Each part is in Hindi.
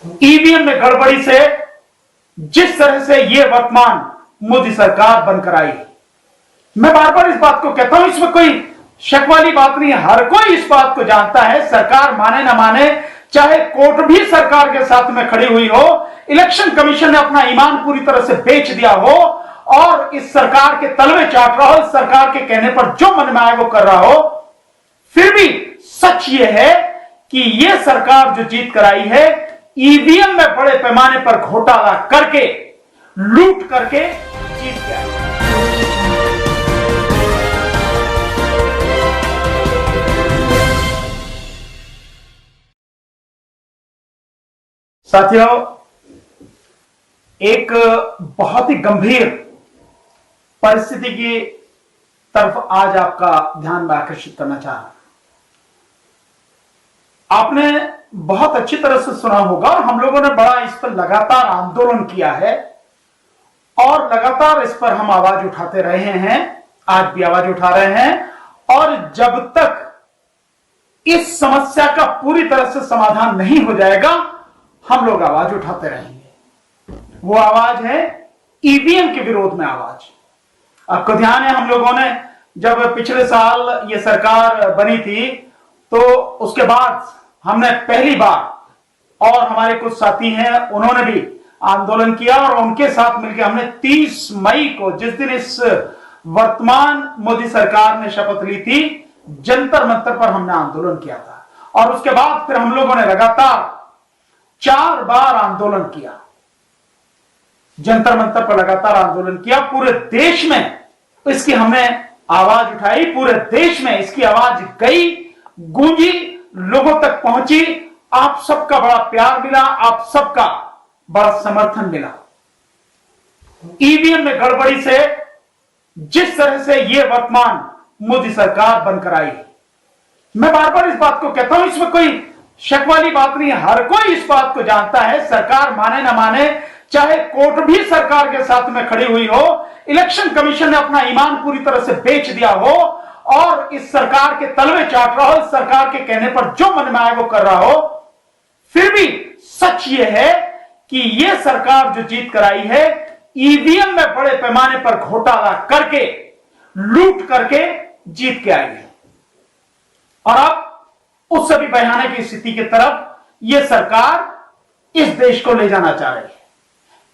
ईवीएम में गड़बड़ी से जिस तरह से ये वर्तमान मोदी सरकार बनकर आई, मैं बार बार इस बात को कहता हूं, इसमें कोई शक वाली बात नहीं है। हर कोई इस बात को जानता है, सरकार माने ना माने, चाहे कोर्ट भी सरकार के साथ में खड़ी हुई हो, इलेक्शन कमीशन ने अपना ईमान पूरी तरह से बेच दिया हो और इस सरकार के तलवे चाट रहा हो, इस सरकार के कहने पर जो मन में आए वो कर रहा हो, फिर भी सच ये है कि ये सरकार जो जीत कर आई है, ईवीएम में बड़े पैमाने पर घोटाला करके, लूट करके जीत के आई। साथियों, एक बहुत ही गंभीर परिस्थिति की तरफ आज आपका ध्यान में आकर्षित करना चाह रहा हूं। आपने बहुत अच्छी तरह से सुना होगा, हम लोगों ने बड़ा इस पर लगातार आंदोलन किया है और लगातार इस पर हम आवाज उठाते रहे हैं, आज भी आवाज उठा रहे हैं। और जब तक इस समस्या का पूरी तरह से समाधान नहीं हो जाएगा, हम लोग आवाज उठाते रहेंगे। वो आवाज है ईवीएम के विरोध में आवाज। आपको ध्यान है, हम लोगों ने जब पिछले साल ये सरकार बनी थी तो उसके बाद हमने पहली बार, और हमारे कुछ साथी हैं उन्होंने भी आंदोलन किया और उनके साथ मिलकर हमने 30 मई को, जिस दिन इस वर्तमान मोदी सरकार ने शपथ ली थी, जंतर मंतर पर हमने आंदोलन किया था। और उसके बाद फिर हम लोगों ने लगातार 4 बार आंदोलन किया, जंतर मंतर पर लगातार आंदोलन किया। पूरे देश में इसकी हमने आवाज उठाई, पूरे देश में इसकी आवाज गई, गूंजी, लोगों तक पहुंची। आप सबका बड़ा प्यार मिला, आप सबका बड़ा समर्थन मिला। ईवीएम में गड़बड़ी से जिस तरह से यह वर्तमान मोदी सरकार बनकर आई, मैं बार बार इस बात को कहता हूं, इसमें कोई शक वाली बात नहीं है। हर कोई इस बात को जानता है, सरकार माने ना माने, चाहे कोर्ट भी सरकार के साथ में खड़ी हुई हो, इलेक्शन कमीशन ने अपना ईमान पूरी तरह से बेच दिया हो और इस सरकार के तलवे चाट रहा हो, इस सरकार के कहने पर जो मन में आए वो कर रहा हो, फिर भी सच ये है कि ये सरकार जो जीत कर आई है, ईवीएम में बड़े पैमाने पर घोटाला करके, लूट करके जीत के आई है। और अब उस सभी बयाने की स्थिति की तरफ यह सरकार इस देश को ले जाना चाह रही है।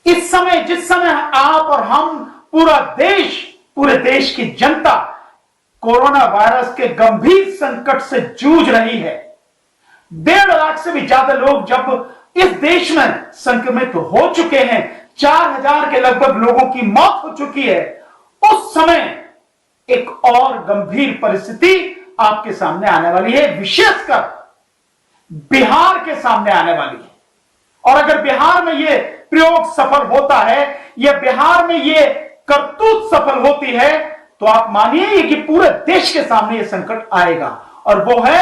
इस समय, जिस समय आप और हम, पूरा देश, पूरे देश की जनता कोरोना वायरस के गंभीर संकट से जूझ रही है, 1.5 लाख से भी ज्यादा लोग जब इस देश में संक्रमित हो चुके हैं, 4000 के लगभग लोगों की मौत हो चुकी है, उस समय एक और गंभीर परिस्थिति आपके सामने आने वाली है, विशेषकर बिहार के सामने आने वाली है। और अगर बिहार में यह प्रयोग सफल होता है या बिहार में यह करतूत सफल होती है, तो आप मानिए कि पूरे देश के सामने यह संकट आएगा। और वो है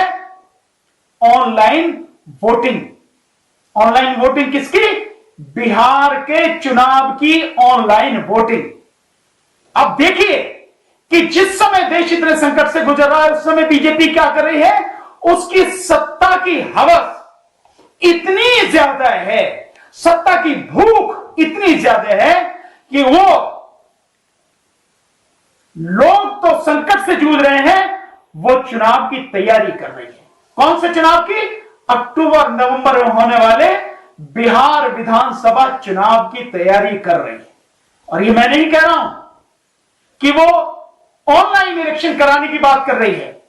ऑनलाइन वोटिंग। ऑनलाइन वोटिंग किसकी? बिहार के चुनाव की ऑनलाइन वोटिंग। अब देखिए कि जिस समय देश इतने संकट से गुजर रहा है, उस समय बीजेपी क्या कर रही है, उसकी सत्ता की हवस इतनी ज्यादा है, सत्ता की भूख इतनी ज्यादा है कि वो लोग तो संकट से जूझ रहे हैं, वो चुनाव की तैयारी कर रही है। कौन से चुनाव की? अक्टूबर नवंबर में होने वाले बिहार विधानसभा चुनाव की तैयारी कर रही है। और ये मैं नहीं कह रहा हूं कि वो ऑनलाइन इलेक्शन कराने की बात कर रही है,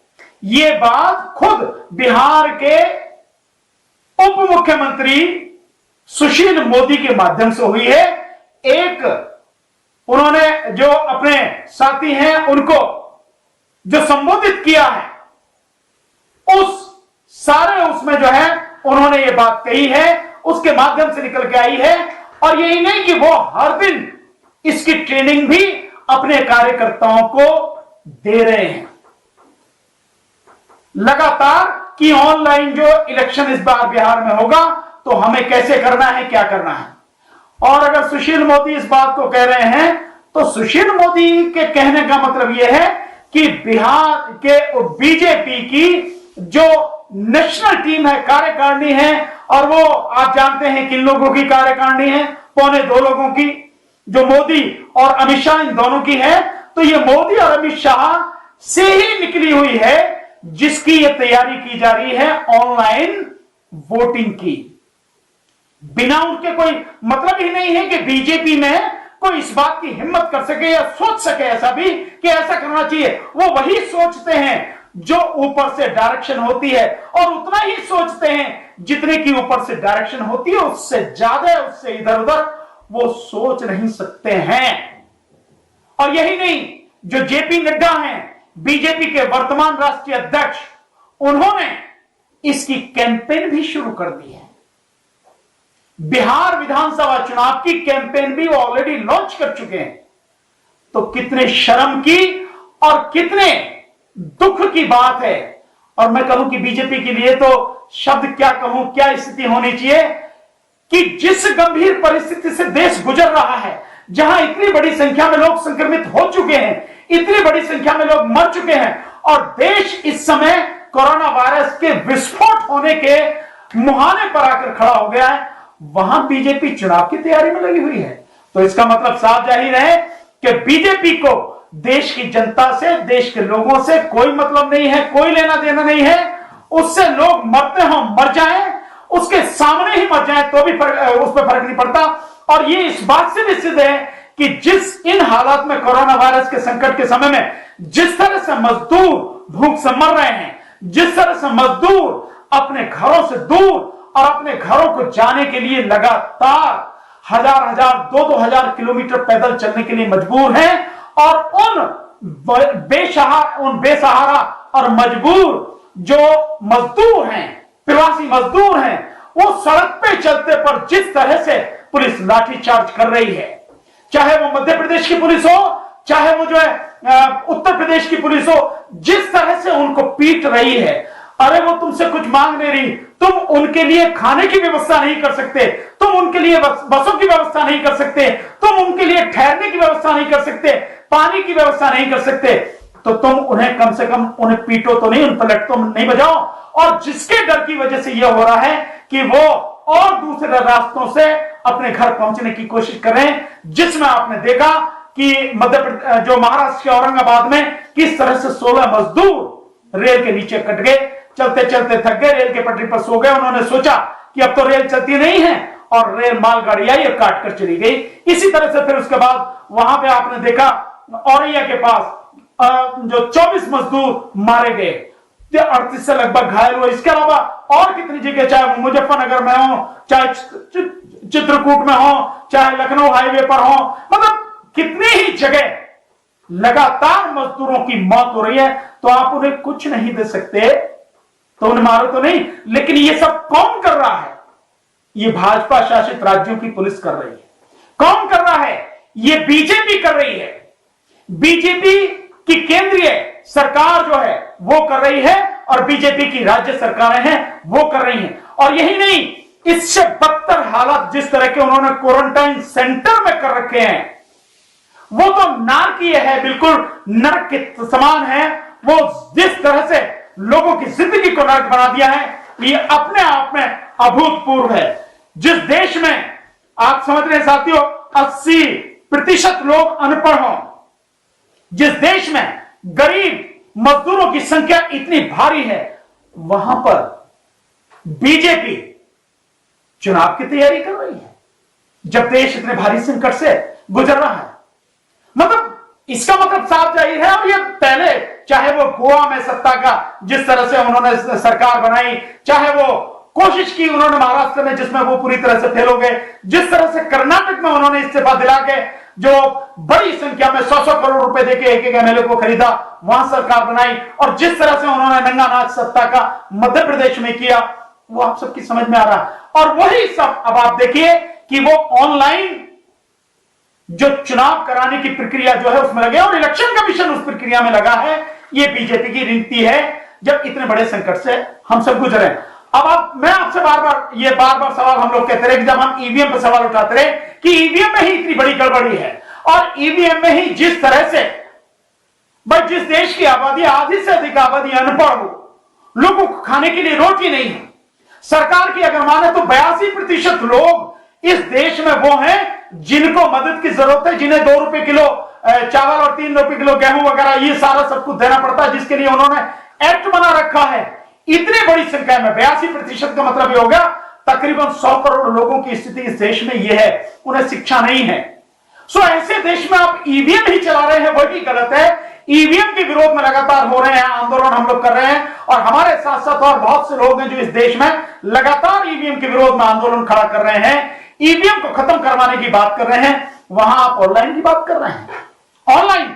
ये बात खुद बिहार के उप मुख्यमंत्री सुशील मोदी के माध्यम से हुई है। एक उन्होंने जो अपने साथी हैं उनको जो संबोधित किया है, उस सारे उसमें जो है उन्होंने ये बात कही है, उसके माध्यम से निकल के आई है। और यही नहीं कि वो हर दिन इसकी ट्रेनिंग भी अपने कार्यकर्ताओं को दे रहे हैं लगातार, कि ऑनलाइन जो इलेक्शन इस बार बिहार में होगा तो हमें कैसे करना है, क्या करना है। और अगर सुशील मोदी इस बात को कह रहे हैं तो सुशील मोदी के कहने का मतलब यह है कि बिहार के बीजेपी की जो नेशनल टीम है, कार्यकारिणी है, और वो आप जानते हैं किन लोगों की कार्यकारिणी है, 2.25 लोगों की, जो मोदी और अमित शाह इन दोनों की है। तो ये मोदी और अमित शाह से ही निकली हुई है जिसकी ये तैयारी की जा रही है ऑनलाइन वोटिंग की। बिना उनके कोई मतलब ही नहीं है कि बीजेपी में कोई इस बात की हिम्मत कर सके या सोच सके ऐसा भी कि ऐसा करना चाहिए। वो वही सोचते हैं जो ऊपर से डायरेक्शन होती है, और उतना ही सोचते हैं जितने की ऊपर से डायरेक्शन होती है, उससे ज्यादा, उससे इधर उधर वो सोच नहीं सकते हैं। और यही नहीं, जो जेपी नड्डा हैं, बीजेपी के वर्तमान राष्ट्रीय अध्यक्ष, उन्होंने इसकी कैंपेन भी शुरू कर दी है। बिहार विधानसभा चुनाव की कैंपेन भी ऑलरेडी लॉन्च कर चुके हैं। तो कितने शर्म की और कितने दुख की बात है। और मैं कहूं कि बीजेपी के लिए तो शब्द क्या कहूं, क्या स्थिति होनी चाहिए कि जिस गंभीर परिस्थिति से देश गुजर रहा है, जहां इतनी बड़ी संख्या में लोग संक्रमित हो चुके हैं, इतनी बड़ी संख्या में लोग मर चुके हैं, और देश इस समय कोरोना वायरस के विस्फोट होने के मुहाने पर आकर खड़ा हो गया है, वहां बीजेपी चुनाव की तैयारी में लगी हुई है। तो इसका मतलब साफ जाहिर है कि बीजेपी को देश की जनता से, देश के लोगों से कोई मतलब नहीं है, कोई लेना देना नहीं है। उससे लोग मरते हो मर जाएं, उसके सामने ही मर जाएं तो भी उस पर फर्क नहीं पड़ता। और ये इस बात से भी सिद्ध है कि जिस इन हालात में, कोरोना वायरस के संकट के समय में, जिस तरह से मजदूर भूख से मर रहे हैं, जिस तरह से मजदूर अपने घरों से दूर और अपने घरों को जाने के लिए लगातार हजार 2-2 किलोमीटर पैदल चलने के लिए मजबूर हैं, और उन बेसहारा और मजबूर जो मजदूर हैं, प्रवासी मजदूर हैं, वो सड़क पे चलते पर जिस तरह से पुलिस लाठीचार्ज कर रही है, चाहे वो मध्य प्रदेश की पुलिस हो, चाहे वो जो है उत्तर प्रदेश की पुलिस हो, जिस तरह से उनको पीट रही है। अरे वो तुमसे कुछ मांग नहीं रही, तुम उनके लिए खाने की व्यवस्था नहीं कर सकते, तुम उनके लिए बसों की व्यवस्था नहीं कर सकते, तुम उनके लिए ठहरने की व्यवस्था नहीं कर सकते, पानी की व्यवस्था नहीं कर सकते, तो तुम उन्हें कम से कम उन्हें पीटो तो नहीं, उन पर लट तो नहीं बजाओ। और जिसके डर की वजह से यह हो रहा है कि वो और दूसरे रास्तों से अपने घर पहुंचने की कोशिश कर रहे हैं, जिसमें आपने देखा कि जो महाराष्ट्र के औरंगाबाद में किस तरह से 16 मजदूर रेल के नीचे कट गए, चलते चलते थक गए, रेल के पटरी पर सो गए। उन्होंने सोचा कि अब तो रेल चलती नहीं है, और रेल मालगाड़ी आई और काट कर चली गई। इसी तरह से फिर उसके बाद वहां पे आपने देखा औरैया के पास जो 24 मजदूर मारे गए, 38 से लगभग घायल हुए। इसके अलावा और कितनी जगह, चाहे वो मुजफ्फरनगर में हो, चाहे चित्रकूट में हो, चाहे लखनऊ हाईवे पर हो, मतलब कितनी ही जगह लगातार मजदूरों की मौत हो रही है। तो आप उन्हें कुछ नहीं दे सकते, तो उन्हें मारो तो नहीं। लेकिन ये सब कौन कर रहा है? ये भाजपा शासित राज्यों की पुलिस कर रही है। कौन कर रहा है? ये बीजेपी कर रही है। बीजेपी की केंद्रीय सरकार जो है वो कर रही है, और बीजेपी की राज्य सरकारें हैं वो कर रही हैं। और यही नहीं, इससे बदतर हालात जिस तरह के उन्होंने क्वारंटाइन सेंटर में कर रखे हैं, वो तो नारकीय है, बिल्कुल नरक के समान है। वो जिस तरह से लोगों की जिंदगी को नरक बना दिया है, ये अपने आप में अभूतपूर्व है। जिस देश में आप समझ रहे हैं साथियों, 80% लोग अनपढ़ हों, जिस देश में गरीब मजदूरों की संख्या इतनी भारी है, वहां पर बीजेपी चुनाव की तैयारी कर रही है, जब देश इतने भारी संकट से गुजर रहा है। मतलब इसका मतलब साफ जाहिर है। और ये पहले, चाहे वो गोवा में सत्ता का जिस तरह से उन्होंने सरकार बनाई, चाहे वो कोशिश की उन्होंने महाराष्ट्र में जिसमें वो पूरी तरह से फेल हो गए, जिस तरह से कर्नाटक में उन्होंने इस्तीफा दिला के जो बड़ी संख्या में 100 करोड़ रुपए देके एक एमएलए को खरीदा, वहां सरकार बनाई, और जिस तरह से उन्होंने नंगा नाच सत्ता का मध्य प्रदेश में किया, वो आप सबकी समझ में आ रहा है। और वही सब अब आप देखिए कि वो ऑनलाइन जो चुनाव कराने की प्रक्रिया जो है उसमें लगे, और इलेक्शन कमीशन उस प्रक्रिया में लगा है। ये बीजेपी की रीति है जब इतने बड़े संकट से हम सब गुजरे। अब मैं आपसे बार बार सवाल हम लोग कहते रहे कि जब हम ईवीएम पर सवाल उठाते रहे कि ईवीएम में ही इतनी बड़ी गड़बड़ी है, और ईवीएम में ही जिस तरह से, बट जिस देश की आबादी, आधी से अधिक आबादी अनपढ़ हो, लोगों को खाने के लिए रोटी नहीं है। सरकार की अगर माने तो 82% लोग इस देश में वो हैं जिनको मदद की जरूरत है, जिन्हें 2 रुपए किलो चावल और 3 रुपए किलो गेहूं वगैरह ये सारा सब कुछ देना पड़ता है, जिसके लिए उन्होंने एक्ट बना रखा है। इतनी बड़ी संख्या में 82% का मतलब ये हो गया तकरीबन 100 करोड़ लोगों की स्थिति इस देश में यह है, उन्हें शिक्षा नहीं है। सो ऐसे देश में आप ईवीएम ही चला रहे हैं, वही गलत है। ईवीएम के विरोध में लगातार हो रहे हैं आंदोलन, हम लोग कर रहे हैं, और हमारे साथ साथ और बहुत से लोग हैं जो इस देश में लगातार ईवीएम के विरोध में आंदोलन खड़ा कर रहे हैं, ईवीएम को खत्म करवाने की बात कर रहे हैं। वहां आप ऑनलाइन की बात कर रहे हैं। ऑनलाइन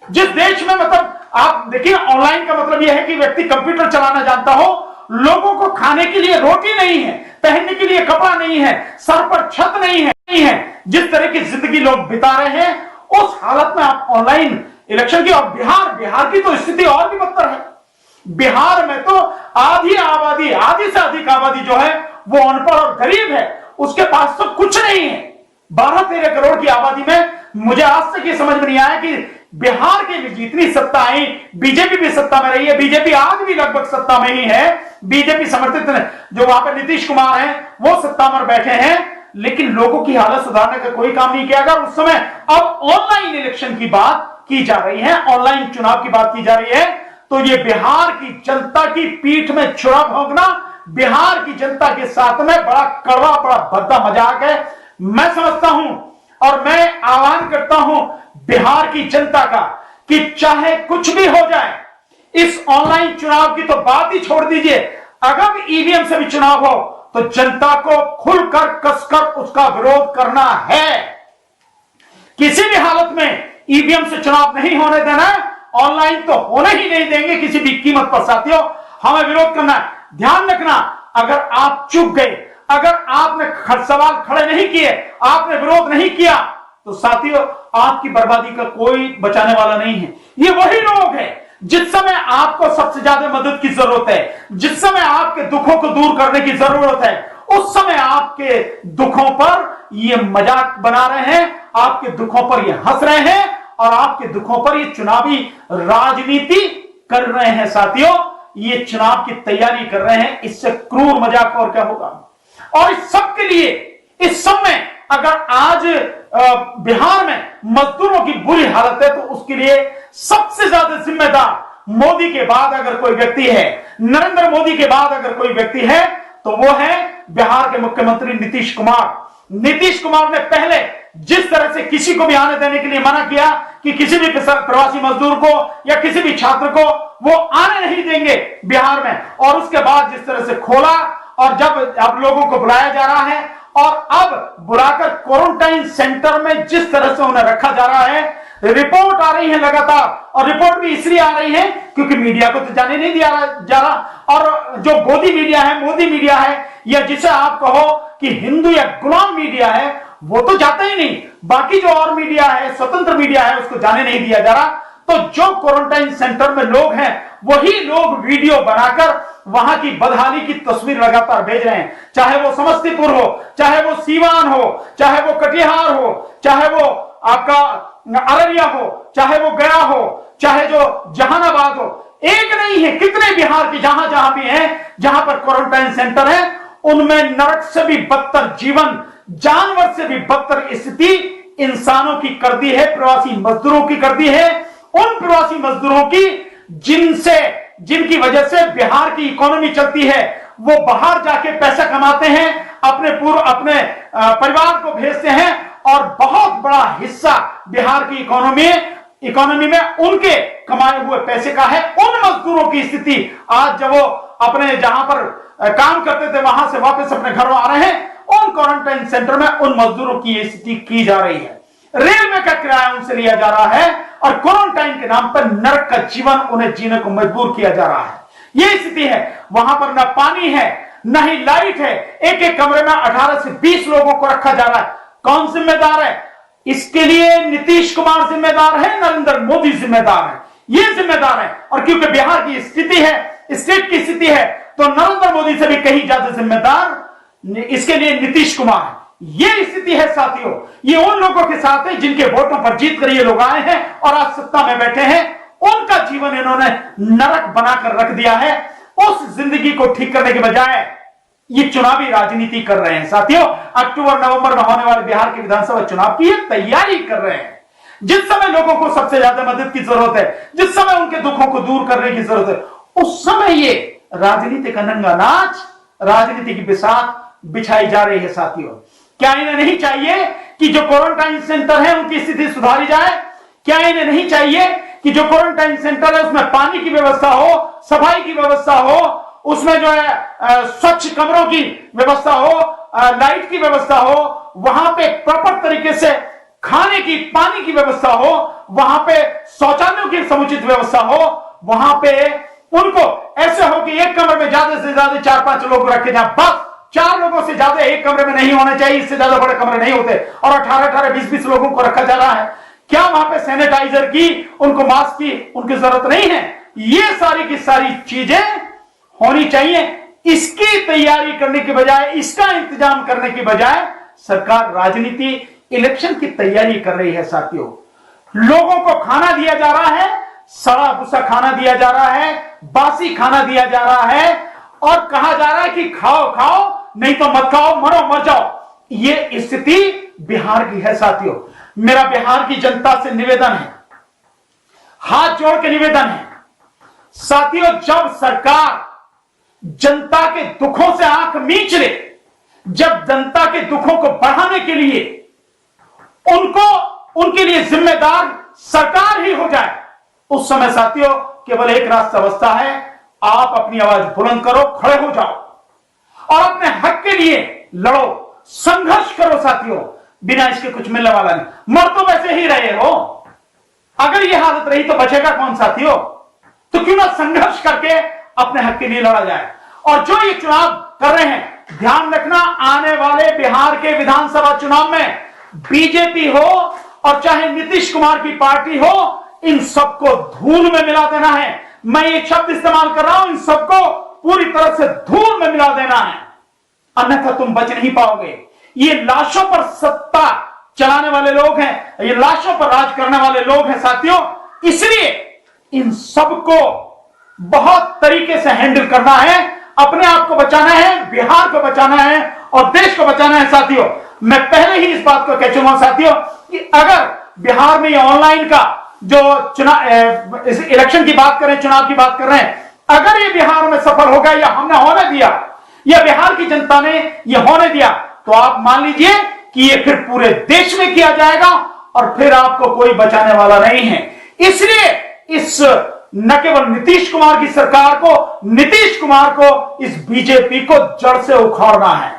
जिस देश में मतलब आप देखिए, ऑनलाइन का मतलब यह है कि व्यक्ति कंप्यूटर चलाना जानता हो, लोगों को खाने के लिए रोटी नहीं है, पहनने के लिए कपड़ा नहीं है, सर पर छत नहीं है, जिस तरह की जिंदगी लोग बिता रहे हैं, उस हालत में आप ऑनलाइन इलेक्शन की। और बिहार की तो स्थिति और भी बदतर है। बिहार में तो आधी से अधिक आबादी जो है वो अनपढ़ और गरीब है, उसके पास तो कुछ नहीं है। 12-13 करोड़ की आबादी में मुझे आज तक ये समझ में नहीं आया कि बिहार के जितनी सत्ता आई, बीजेपी भी सत्ता में रही है, बीजेपी आज भी लगभग सत्ता में ही है, बीजेपी समर्थित जो वहां पर नीतीश कुमार हैं वो सत्ता में बैठे हैं, लेकिन लोगों की हालत सुधारने का कोई काम नहीं किया गया। उस समय अब ऑनलाइन इलेक्शन की बात की जा रही है, ऑनलाइन चुनाव की बात की जा रही है, तो ये बिहार की जनता की पीठ में छुरा भोंकना, बिहार की जनता के साथ में बड़ा कड़वा, बड़ा भद्दा मजाक है। मैं समझता हूं और मैं आह्वान करता हूं बिहार की जनता का कि चाहे कुछ भी हो जाए, इस ऑनलाइन चुनाव की तो बात ही छोड़ दीजिए, अगर ईवीएम से भी चुनाव हो तो जनता को खुलकर कसकर उसका विरोध करना है। किसी भी हालत में ईवीएम से चुनाव नहीं होने देना, ऑनलाइन तो होने ही नहीं देंगे किसी भी कीमत पर। साथियों, हमें विरोध करना है। ध्यान रखना, अगर आप चुप गए, अगर आपने सवाल खड़े नहीं किए, आपने विरोध नहीं किया, तो साथियों आपकी बर्बादी का कोई बचाने वाला नहीं है। ये वही लोग हैं जिस समय आपको सबसे ज्यादा मदद की जरूरत है, जिस समय आपके दुखों को दूर करने की जरूरत है, उस समय आपके दुखों पर ये मजाक बना रहे हैं, आपके दुखों पर ये हंस रहे हैं और आपके दुखों पर ये चुनावी राजनीति कर रहे हैं। साथियों, ये चुनाव की तैयारी कर रहे हैं, इससे क्रूर मजाक और क्या होगा। और इस सब के लिए, इस सब में अगर आज बिहार में मजदूरों की बुरी हालत है, तो उसके लिए सबसे ज्यादा जिम्मेदार मोदी के बाद अगर कोई व्यक्ति है, नरेंद्र मोदी के बाद अगर कोई व्यक्ति है, तो वो है बिहार के मुख्यमंत्री नीतीश कुमार। नीतीश कुमार ने पहले जिस तरह से किसी को भी आने देने के लिए मना किया कि किसी भी प्रवासी मजदूर को या किसी भी छात्र को वो आने नहीं देंगे बिहार में, और उसके बाद जिस तरह से खोला, और जब अब लोगों को बुलाया जा रहा है और अब बुलाकर क्वारंटाइन सेंटर में जिस तरह से उन्हें रखा जा रहा है, रिपोर्ट आ रही है लगातार, और रिपोर्ट भी इसलिए आ रही है क्योंकि मीडिया को तो जाने नहीं दिया जा रहा। और जो गोदी मीडिया है, मोदी मीडिया है, या जिसे आप कहो कि हिंदू या गुलाम मीडिया है, वो तो जाता ही नहीं। बाकी जो और मीडिया है, स्वतंत्र मीडिया है, उसको जाने नहीं दिया जा रहा। तो जो क्वारंटाइन सेंटर में लोग हैं, वही लोग वीडियो बनाकर वहां की बदहाली की तस्वीर लगातार भेज रहे हैं। चाहे वो समस्तीपुर हो, चाहे वो सीवान हो, चाहे वो कटिहार हो, चाहे वो आपका अररिया हो, चाहे वो गया हो, चाहे जो जहानाबाद हो, एक नहीं है, कितने बिहार के जहां जहां भी हैं, जहां पर क्वारंटाइन सेंटर है, उनमें नरक से भी बदतर जीवन, जानवर से भी बदतर स्थिति इंसानों की कर दी है, प्रवासी मजदूरों की कर दी है। उन प्रवासी मजदूरों की जिनकी वजह से बिहार की इकोनॉमी चलती है, वो बाहर जाके पैसा कमाते हैं, अपने परिवार को भेजते हैं, और बहुत बड़ा हिस्सा बिहार की इकोनॉमी में उनके कमाए हुए पैसे का है। उन मजदूरों की स्थिति आज जब वो अपने जहां पर काम करते थे वहां से वापस अपने घरों आ रहे हैं, उन क्वारंटाइन सेंटर में उन मजदूरों की स्थिति की जा रही है। रेलवे का किराया उनसे लिया जा रहा है और क्वारंटाइन के नाम पर नरक का जीवन उन्हें जीने को मजबूर किया जा रहा है। यह स्थिति है। वहां पर न पानी है, न ही लाइट है। एक एक कमरे में 18 से 20 लोगों को रखा जा रहा है। कौन जिम्मेदार है इसके लिए? नीतीश कुमार जिम्मेदार है, नरेंद्र मोदी जिम्मेदार है, ये जिम्मेदार है। और क्योंकि बिहार की स्थिति है, स्टेट की स्थिति है, तो नरेंद्र मोदी से भी कहीं ज्यादा जिम्मेदार इसके लिए नीतीश कुमार है। ये स्थिति है साथियों। ये उन लोगों के साथ है जिनके वोटों पर जीत कर ये लोग आए हैं और आज सत्ता में बैठे हैं। उनका जीवन इन्होंने नरक बनाकर रख दिया है। उस जिंदगी को ठीक करने के बजाय ये चुनावी राजनीति कर रहे हैं। साथियों, अक्टूबर नवंबर में होने वाले बिहार के विधानसभा चुनाव की ये तैयारी कर रहे हैं। जिस समय लोगों को सबसे ज्यादा मदद की जरूरत है, जिस समय उनके दुखों को दूर करने की जरूरत है, उस समय ये राजनीति का नंगा नाच, राजनीति की बिसात बिछाई जा रही है। साथियों, क्या इन्हें नहीं चाहिए कि जो क्वारंटाइन सेंटर है उनकी स्थिति सुधारी जाए? क्या इन्हें नहीं चाहिए कि जो क्वारंटाइन सेंटर है उसमें पानी की व्यवस्था हो, सफाई की व्यवस्था हो, उसमें जो है स्वच्छ कमरों की व्यवस्था हो, लाइट की व्यवस्था हो, वहां पे प्रॉपर तरीके से खाने की, पानी की व्यवस्था हो, वहां पे शौचालयों की समुचित व्यवस्था हो, वहां पे उनको ऐसे हो कि एक कमरे में ज्यादा से ज्यादा 4-5 लोग रखे जाए, बस 4 लोगों से ज्यादा एक कमरे में नहीं होना चाहिए, इससे ज्यादा बड़े कमरे नहीं होते, और 18-18, 20-20 लोगों को रखा जा रहा है। क्या वहां पे सैनिटाइजर की, उनको मास्क की उनकी जरूरत नहीं है? ये सारी की सारी चीजें होनी चाहिए। इसकी तैयारी करने के बजाय, इसका इंतजाम करने के बजाय सरकार राजनीति, इलेक्शन की तैयारी कर रही है। साथियों, लोगों को खाना दिया जा रहा है, सड़ा भूसा खाना दिया जा रहा है, बासी खाना दिया जा रहा है, और कहा जा रहा है कि खाओ खाओ, नहीं तो मत खाओ, मरो मर जाओ। ये स्थिति बिहार की है। साथियों, मेरा बिहार की जनता से निवेदन है, हाथ जोड़ के निवेदन है। साथियों, जब सरकार जनता के दुखों से आंख मींच ले, जब जनता के दुखों को बढ़ाने के लिए उनके लिए जिम्मेदार सरकार ही हो जाए, उस समय साथियों केवल एक रास्ता बचता है, आप अपनी आवाज बुलंद करो, खड़े हो जाओ और अपने हक के लिए लड़ो, संघर्ष करो। साथियों, बिना इसके कुछ मिलने वाला नहीं। मर तो वैसे ही रहे हो, अगर यह हालत रही तो बचेगा कौन? साथियों, तो क्यों ना संघर्ष करके अपने हक के लिए लड़ा जाए। और जो ये चुनाव कर रहे हैं, ध्यान रखना, आने वाले बिहार के विधानसभा चुनाव में बीजेपी हो और चाहे नीतीश कुमार की पार्टी हो, इन सबको धूल में मिला देना है। मैं एक शब्द इस्तेमाल कर रहा हूं, इन सबको पूरी तरह से धूल में मिला देना है, अन्यथा तुम बच नहीं पाओगे। ये लाशों पर सत्ता चलाने वाले लोग हैं, ये लाशों पर राज करने वाले लोग हैं। साथियों, इसलिए इन सबको बहुत तरीके से हैंडल करना है, अपने आप को बचाना है, बिहार को बचाना है और देश को बचाना है। साथियों, मैं पहले ही इस बात को कह चुका हूं साथियों कि अगर बिहार में ये ऑनलाइन का जो चुनाव, इलेक्शन की बात करें, चुनाव की बात कर रहे हैं, अगर ये बिहार में सफल हो गया या हमने होने दिया या बिहार की जनता ने ये होने दिया, तो आप मान लीजिए कि ये फिर पूरे देश में किया जाएगा और फिर आपको कोई बचाने वाला नहीं है। इसलिए इस न केवल नीतीश कुमार की सरकार को, नीतीश कुमार को, इस बीजेपी को जड़ से उखाड़ना है।